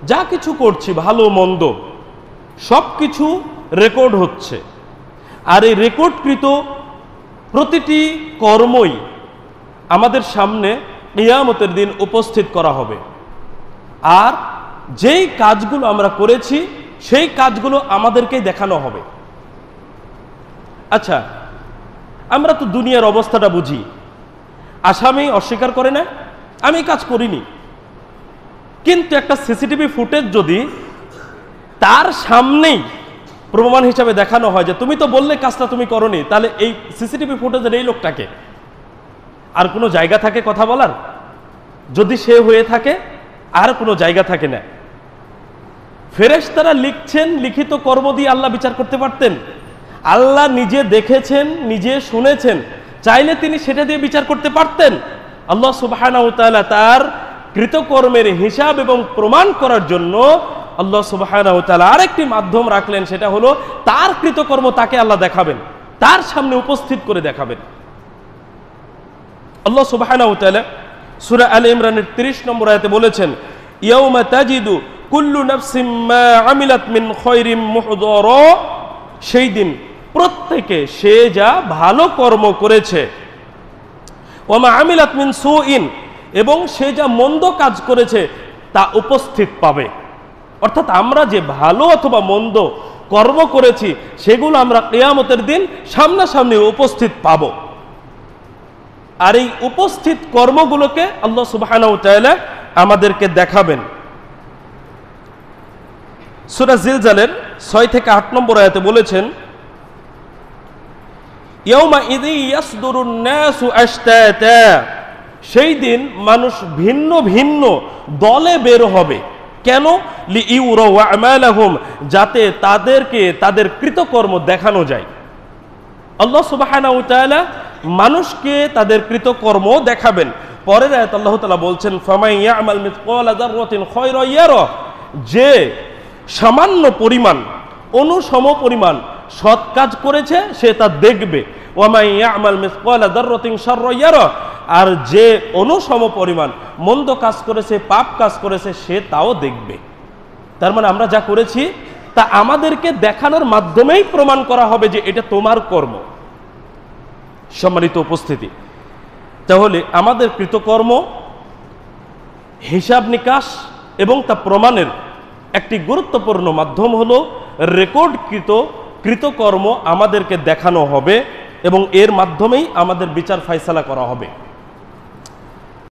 যা কিছু করছি ভালো মন্দ সব কিছু রেকর্ড হচ্ছে। আর এই রেকর্ডকৃত প্রতিটি কর্মই আমাদের সামনে কিয়ামতের দিন উপস্থিত করা হবে। আর যেই কাজগুলো আমরা করেছি সেই কাজগুলো আমাদেরকেই দেখানো হবে। আচ্ছা, আমরা তো দুনিয়ার অবস্থাটা বুঝি। আসামি অস্বীকার করে না, আমি কাজ করিনি, কিন্তু একটা সিসিটিভি ফুটেজ যদি তার সামনেই প্রমাণ হিসাবে দেখানো হয় যে তুমি তো বললে কাজটা তুমি করনি, তাহলে এই সিসিটিভি ফুটেজের এই লোকটাকে আর কোনো জায়গা থাকে কথা বলার? যদি সে হয়ে থাকে আর কোনো জায়গা থাকে না। ফেরেশতারা লিখছেন, লিখিত কর্ম দিয়ে আল্লাহ বিচার করতে পারতেন। আল্লাহ নিজে দেখেছেন, নিজে শুনেছেন, চাইলে তিনি সেটা দিয়ে বিচার করতে পারতেন। আল্লাহ সুবহানাহু ওয়া তাআলা তার কৃতকর্মের হিসাব এবং প্রমাণ করার জন্য আল্লাহ সুবহানাহু ওয়া তাআলা আরেকটি মাধ্যম রাখলেন, সেটা হলো তার কৃতকর্ম তাকে আল্লাহ দেখাবেন, তার সামনে উপস্থিত করে দেখাবেন। আল্লাহ সুবহানাহু ওয়া তাআলা সূরা আলে ইমরানের 30 নম্বর আয়াতে বলেছেন, ইয়াউমা তাজিদু কুল্লু নাফসিম মা আমিলাত মিন খায়রিন মুহদারা, সেই দিন প্রত্যেকে সে যা ভালো কর্ম করেছে, ওয়া মা আমিলাত মিন সুইন, এবং সে যা মন্দ কাজ করেছে তা উপস্থিত পাবে। অর্থাৎ আমরা যে ভালো অথবা মন্দ কর্ম করেছি সেগুলো আমরা কিয়ামতের দিন সামনাসামনি উপস্থিত পাব। আর এই উপস্থিত কর্মগুলোকে আল্লাহ সুবহানাহু ওয়া তাআলা আমাদেরকে দেখাবেন। সূরা জিলজালের 6 থেকে 8 নম্বর আয়াতে বলেছেন, ইয়াউমা ইযি ইয়াসদুরুন নাসু আশতাতা, সেই দিন মানুষ ভিন্ন ভিন্ন দলে বের হবে। কেন? লিইউরাউ আমালাহুম, যাতে তাদেরকে তাদের কৃতকর্ম দেখানো যায়। আল্লাহ সুবহানাহু ওয়া তাআলা মানুষকে তাদের কৃতকর্ম দেখাবেন। পরের আয়াত আল্লাহ তাআলা বলছেন, ফামান ইয়ামাল মিসকালা যাররাতিন খায়রান ইয়ারা, যে সামান্য পরিমাণ, অনুসম পরিমাণ সৎ কাজ করেছে সে তা দেখবে। ওয়া মান ইয়ামাল মিসকালা যাররাতিন শাররান ইয়ারা, আর যে অনুসম পরিমাণ মন্দ কাজ করেছে, পাপ কাজ করেছে, সে তাও দেখবে। তার মানে আমরা যা করেছি তা আমাদেরকে দেখানোর মাধ্যমেই প্রমাণ করা হবে যে এটা তোমার কর্ম। সম্মানিত উপস্থিতি, তাহলে আমাদের কৃতকর্ম হিসাব নিকাশ এবং তা প্রমাণের একটি গুরুত্বপূর্ণ মাধ্যম হলো রেকর্ডকৃত কৃতকর্ম আমাদেরকে দেখানো হবে এবং এর মাধ্যমেই আমাদের বিচার ফায়সালা করা হবে।